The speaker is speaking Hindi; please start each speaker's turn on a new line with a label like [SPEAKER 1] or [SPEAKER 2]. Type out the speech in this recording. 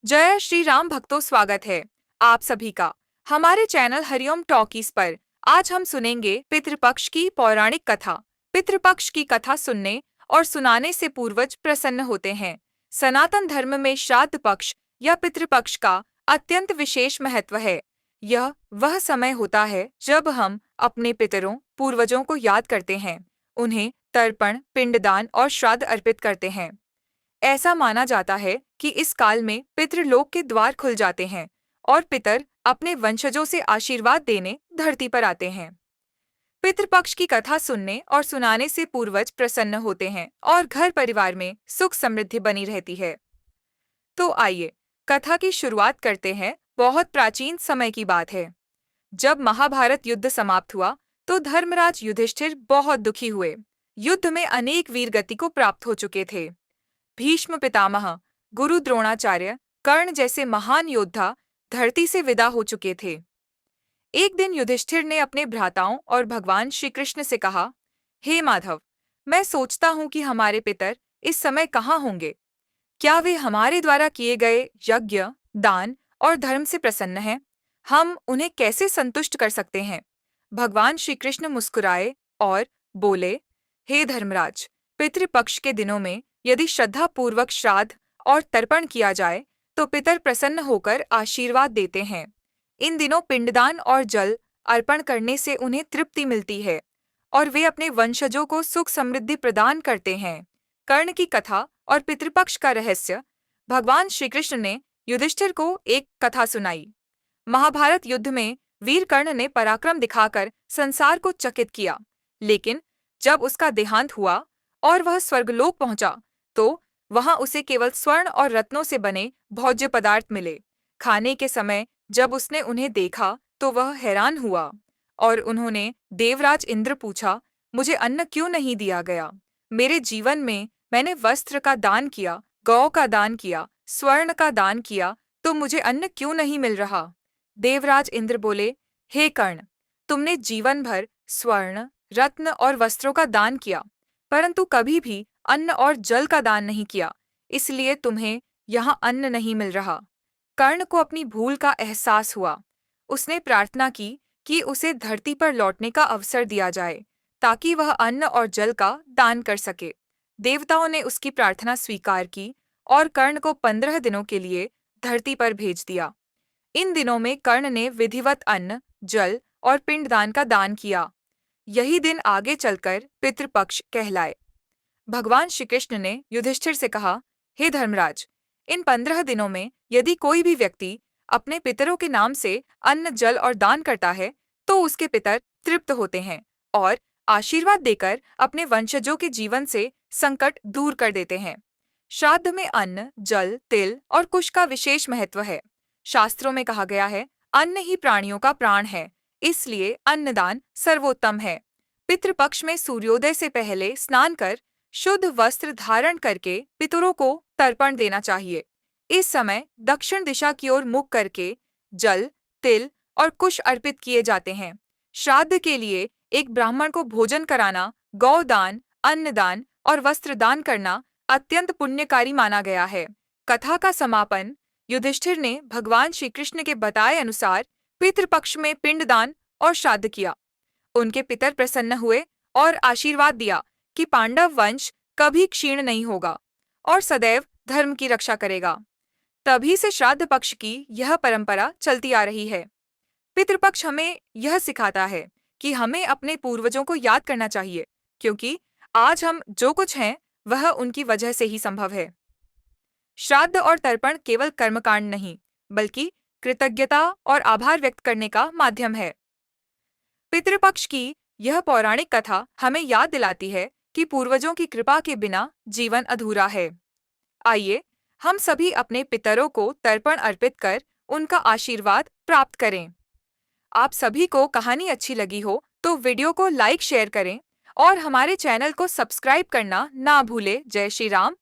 [SPEAKER 1] जय श्री राम भक्तों, स्वागत है आप सभी का हमारे चैनल हरिओम टॉकीज पर। आज हम सुनेंगे पितृपक्ष की पौराणिक कथा। पितृपक्ष की कथा सुनने और सुनाने से पूर्वज प्रसन्न होते हैं। सनातन धर्म में श्राद्ध पक्ष या पितृपक्ष का अत्यंत विशेष महत्व है। यह वह समय होता है जब हम अपने पितरों पूर्वजों को याद करते हैं, उन्हें तर्पण, पिंडदान और श्राद्ध अर्पित करते हैं। ऐसा माना जाता है कि इस काल में पितृलोक के द्वार खुल जाते हैं और पितर अपने वंशजों से आशीर्वाद देने धरती पर आते हैं। पितृपक्ष की कथा सुनने और सुनाने से पूर्वज प्रसन्न होते हैं और घर परिवार में सुख समृद्धि बनी रहती है। तो आइए कथा की शुरुआत करते हैं। बहुत प्राचीन समय की बात है। जब महाभारत युद्ध समाप्त हुआ तो धर्मराज युधिष्ठिर बहुत दुखी हुए। युद्ध में अनेक वीर गति को प्राप्त हो चुके थे। भीष्म पितामह, गुरु द्रोणाचार्य, कर्ण जैसे महान योद्धा धरती से विदा हो चुके थे। एक दिन युधिष्ठिर ने अपने भ्राताओं और भगवान श्री कृष्ण से कहा, हे माधव, मैं सोचता हूँ कि हमारे पितर इस समय कहाँ होंगे। क्या वे हमारे द्वारा किए गए यज्ञ, दान और धर्म से प्रसन्न हैं? हम उन्हें कैसे संतुष्ट कर सकते हैं? भगवान श्री कृष्ण मुस्कुराए और बोले, हे धर्मराज, पितृपक्ष के दिनों में यदि श्रद्धापूर्वक श्राद्ध और तर्पण किया जाए तो पितर प्रसन्न होकर आशीर्वाद देते हैं। इन दिनों पिंडदान और जल अर्पण करने से उन्हें तृप्ति मिलती है और वे अपने वंशजों को सुख समृद्धि प्रदान करते हैं। कर्ण की कथा और पितृपक्ष का रहस्य। भगवान श्री कृष्ण ने युधिष्ठिर को एक कथा सुनाई। महाभारत युद्ध में वीर कर्ण ने पराक्रम दिखाकर संसार को चकित किया, लेकिन जब उसका देहांत हुआ और वह स्वर्गलोक पहुंचा तो वहां उसे केवल स्वर्ण और रत्नों से बने भोज्य पदार्थ मिले। खाने के समय जब उसने उन्हें देखा तो वह हैरान हुआ और उन्होंने देवराज इंद्र पूछा, मुझे अन्न क्यों नहीं दिया गया? मेरे जीवन में मैंने वस्त्र का दान किया, गौ का दान किया, स्वर्ण का दान किया, तो मुझे अन्न क्यों नहीं मिल रहा? देवराज इंद्र बोले, हे कर्ण, तुमने जीवन भर स्वर्ण, रत्न और वस्त्रों का दान किया, परंतु कभी भी अन्न और जल का दान नहीं किया, इसलिए तुम्हें यहाँ अन्न नहीं मिल रहा। कर्ण को अपनी भूल का एहसास हुआ। उसने प्रार्थना की कि उसे धरती पर लौटने का अवसर दिया जाए ताकि वह अन्न और जल का दान कर सके। देवताओं ने उसकी प्रार्थना स्वीकार की और कर्ण को 15 दिनों के लिए धरती पर भेज दिया। इन दिनों में कर्ण ने विधिवत अन्न, जल और पिंडदान का दान किया। यही दिन आगे चलकर पितृपक्ष कहलाए। भगवान श्री कृष्ण ने युधिष्ठिर से कहा, हे धर्मराज, इन 15 दिनों में यदि कोई भी व्यक्ति अपने पितरों के नाम से अन्न, जल और दान करता है तो उसके पितर तृप्त होते हैं और आशीर्वाद देकर अपने वंशजों के जीवन से संकट दूर कर देते हैं। श्राद्ध में अन्न, जल, तिल और कुश का विशेष महत्व है। शास्त्रों में कहा गया है, अन्न ही प्राणियों का प्राण है, इसलिए अन्नदान सर्वोत्तम है। पितृपक्ष में सूर्योदय से पहले स्नान कर शुद्ध वस्त्र धारण करके पितरों को तर्पण देना चाहिए। इस समय दक्षिण दिशा की ओर मुख करके जल, तिल और कुश अर्पित किए जाते हैं। श्राद्ध के लिए एक ब्राह्मण को भोजन कराना, गौदान, अन्नदान और वस्त्रदान करना अत्यंत पुण्यकारी माना गया है। कथा का समापन। युधिष्ठिर ने भगवान श्री कृष्ण के बताए अनुसार पितृपक्ष में पिंडदान और श्राद्ध किया। उनके पितर प्रसन्न हुए और आशीर्वाद दिया कि पांडव वंश कभी क्षीण नहीं होगा और सदैव धर्म की रक्षा करेगा। तभी से श्राद्ध पक्ष की यह परंपरा चलती आ रही है। पितृपक्ष हमें यह सिखाता है कि हमें अपने पूर्वजों को याद करना चाहिए, क्योंकि आज हम जो कुछ हैं वह उनकी वजह से ही संभव है। श्राद्ध और तर्पण केवल कर्मकांड नहीं, बल्कि कृतज्ञता और आभार व्यक्त करने का माध्यम है। पितृपक्ष की यह पौराणिक कथा हमें याद दिलाती है कि पूर्वजों की कृपा के बिना जीवन अधूरा है। आइए हम सभी अपने पितरों को तर्पण अर्पित कर उनका आशीर्वाद प्राप्त करें। आप सभी को कहानी अच्छी लगी हो तो वीडियो को लाइक, शेयर करें और हमारे चैनल को सब्सक्राइब करना ना भूलें। जय श्री राम।